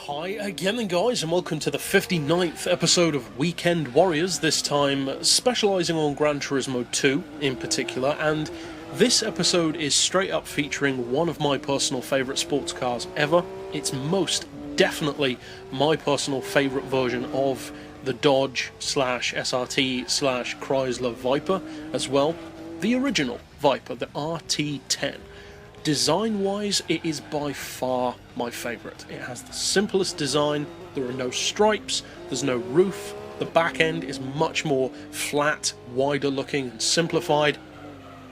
Hi again then guys, and welcome to the 59th episode of Weekend Warriors, this time specialising on Gran Turismo 2 in particular, and this episode is straight up featuring one of my personal favourite sports cars ever. It's most definitely my personal favourite version of the Dodge slash SRT slash Chrysler Viper as well, the original Viper, the RT10. Design-wise, it is by far my favourite. It has the simplest design, there are no stripes, there's no roof, the back end is much more flat, wider looking and simplified.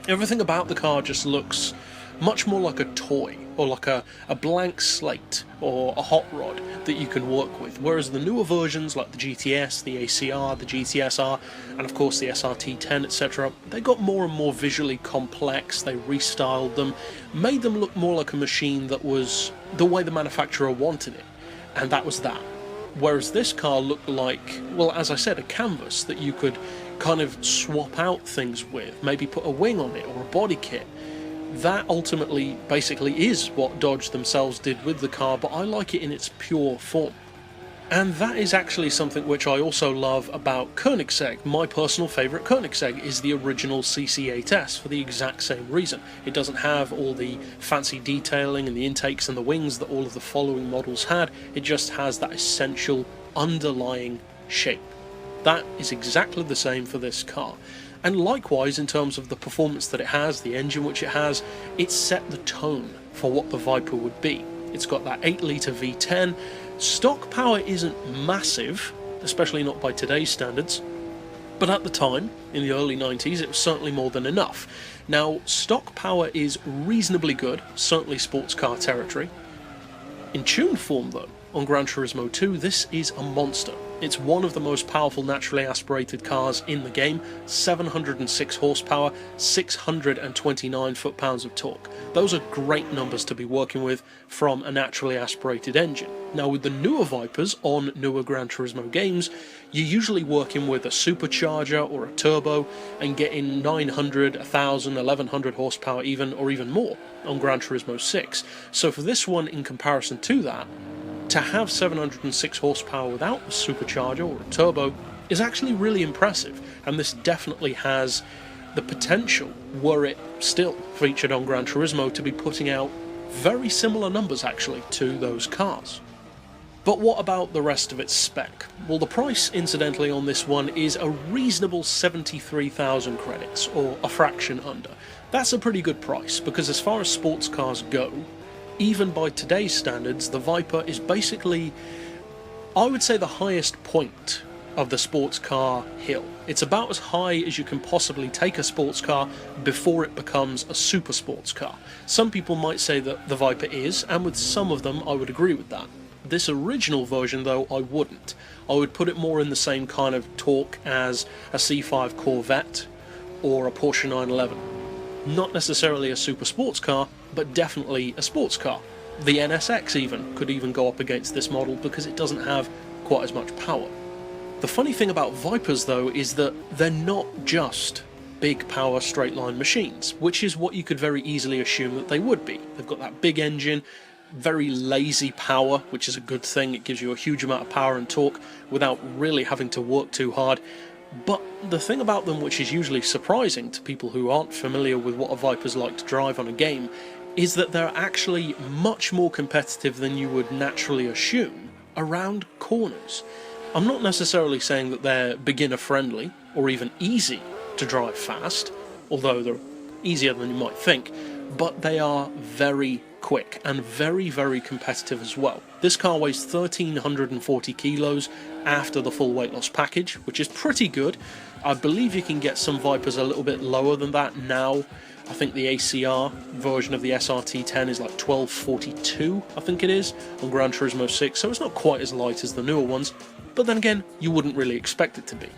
Everything about the car just looks much more like a toy, or like a blank slate, or a hot rod that you can work with, whereas the newer versions like the GTS, the ACR, the GTSR, and of course the SRT10, etc., they got more and more visually complex. They restyled them, made them look more like a machine that was the way the manufacturer wanted it, and that was that. Whereas this car looked like, well, as I said, a canvas that you could kind of swap out things with, maybe put a wing on it or a body kit. That ultimately basically is what Dodge themselves did with the car, but I like it in its pure form. And that is actually something which I also love about Koenigsegg. My personal favourite Koenigsegg is the original CC8S for the exact same reason. It doesn't have all the fancy detailing and the intakes and the wings that all of the following models had, it just has that essential underlying shape. That is exactly the same for this car. And likewise, in terms of the performance that it has, the engine which it has, it set the tone for what the Viper would be. It's got that 8 litre V10. Stock power isn't massive, especially not by today's standards, but at the time, in the early 90s, it was certainly more than enough. Now, stock power is reasonably good, certainly sports car territory. In tuned form though, on Gran Turismo 2, this is a monster. It's one of the most powerful naturally aspirated cars in the game, 706 horsepower, 629 foot-pounds of torque. Those are great numbers to be working with from a naturally aspirated engine. Now with the newer Vipers on newer Gran Turismo games, you're usually working with a supercharger or a turbo and getting 900, 1000, 1100 horsepower even, or even more on Gran Turismo 6. So for this one, in comparison to that, to have 706 horsepower without a supercharger or a turbo is actually really impressive, and this definitely has the potential, were it still featured on Gran Turismo, to be putting out very similar numbers actually to those cars. But what about the rest of its spec? Well, the price, incidentally, on this one is a reasonable 73,000 credits, or a fraction under. That's a pretty good price, because as far as sports cars go, even by today's standards, the Viper is basically, I would say, the highest point of the sports car hill. It's about as high as you can possibly take a sports car before it becomes a super sports car. Some people might say that the Viper is, and with some of them I would agree with that. This original version though, I wouldn't. I would put it more in the same kind of torque as a C5 Corvette or a Porsche 911. Not necessarily a super sports car, but definitely a sports car. The NSX even could even go up against this model because it doesn't have quite as much power. The funny thing about Vipers though is that they're not just big power straight line machines, which is what you could very easily assume that they would be. They've got that big engine, very lazy power, which is a good thing. It gives you a huge amount of power and torque without really having to work too hard. But the thing about them, which is usually surprising to people who aren't familiar with what a Viper's like to drive on a game, is that they're actually much more competitive than you would naturally assume around corners. I'm not necessarily saying that they're beginner friendly or even easy to drive fast, although they're easier than you might think, but they are very quick and very, very competitive as well. This car weighs 1,340 kilos after the full weight loss package, which is pretty good. I believe you can get some Vipers a little bit lower than that now. I think the ACR version of the SRT10 is like 1242, I think it is, on Gran Turismo 6, so it's not quite as light as the newer ones, but then again, you wouldn't really expect it to be.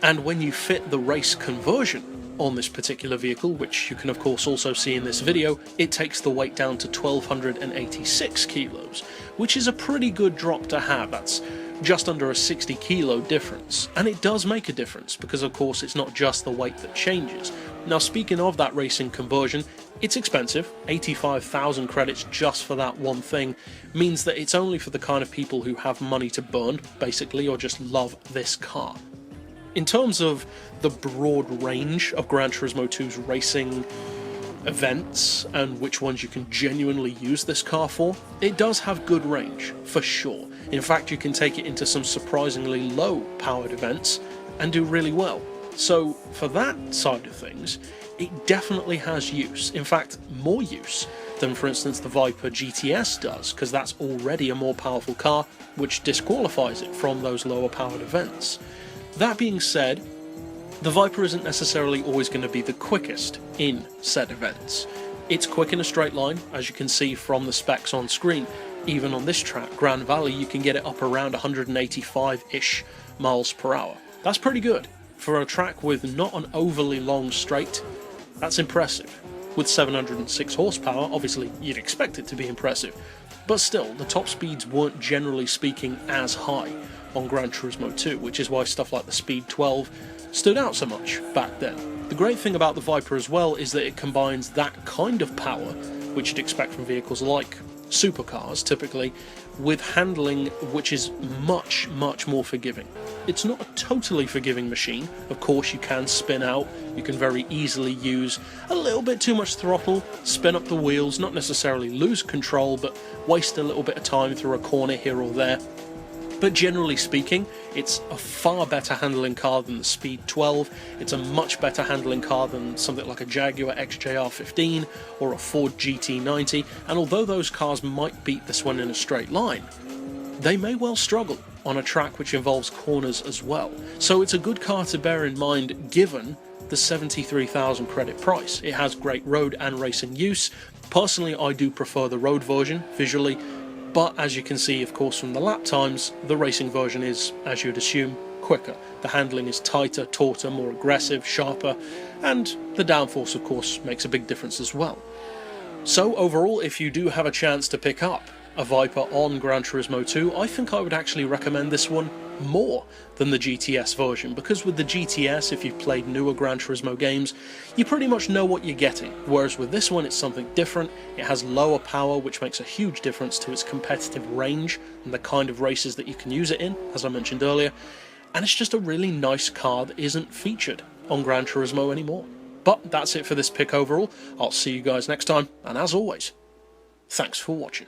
And when you fit the race conversion on this particular vehicle, which you can of course also see in this video, it takes the weight down to 1,286 kilos, which is a pretty good drop to have. That's just under a 60 kilo difference, and it does make a difference because of course it's not just the weight that changes, Now, speaking of that racing conversion, it's expensive. 85,000 credits just for that one thing means that it's only for the kind of people who have money to burn, basically, or just love this car. In terms of the broad range of Gran Turismo 2's racing events and which ones you can genuinely use this car for, it does have good range, for sure. In fact, you can take it into some surprisingly low-powered events and do really well. So, for that side of things, it definitely has use. In fact, more use than, for instance, the Viper GTS does, because that's already a more powerful car, which disqualifies it from those lower-powered events. That being said, the Viper isn't necessarily always going to be the quickest in said events. It's quick in a straight line, as you can see from the specs on screen. Even on this track, Grand Valley, you can get it up around 185-ish miles per hour. That's pretty good. For a track with not an overly long straight, that's impressive. With 706 horsepower, obviously you'd expect it to be impressive. But still, the top speeds weren't generally speaking as high on Gran Turismo 2, which is why stuff like the Speed 12 stood out so much back then. The great thing about the Viper as well is that it combines that kind of power, which you'd expect from vehicles like supercars typically, with handling which is much more forgiving. It's not a totally forgiving machine. Of course, you can spin out, you can very easily use a little bit too much throttle, spin up the wheels, not necessarily lose control, but waste a little bit of time through a corner here or there. But generally speaking, it's a far better handling car than the Speed 12, it's a much better handling car than something like a Jaguar XJR15 or a Ford GT90, and although those cars might beat this one in a straight line, they may well struggle on a track which involves corners as well. So it's a good car to bear in mind given the 73,000 credit price. It has great road and racing use. Personally, I do prefer the road version visually, but as you can see, of course, from the lap times, the racing version is, as you'd assume, quicker. The handling is tighter, tauter, more aggressive, sharper, and the downforce, of course, makes a big difference as well. So overall, if you do have a chance to pick up a Viper on Gran Turismo 2, I think I would actually recommend this one more than the GTS version, because with the GTS, if you've played newer Gran Turismo games, you pretty much know what you're getting, whereas with this one it's something different. It has lower power, which makes a huge difference to its competitive range and the kind of races that you can use it in, as I mentioned earlier, and it's just a really nice car that isn't featured on Gran Turismo anymore. But that's it for this pick overall. I'll see you guys next time, and as always, thanks for watching.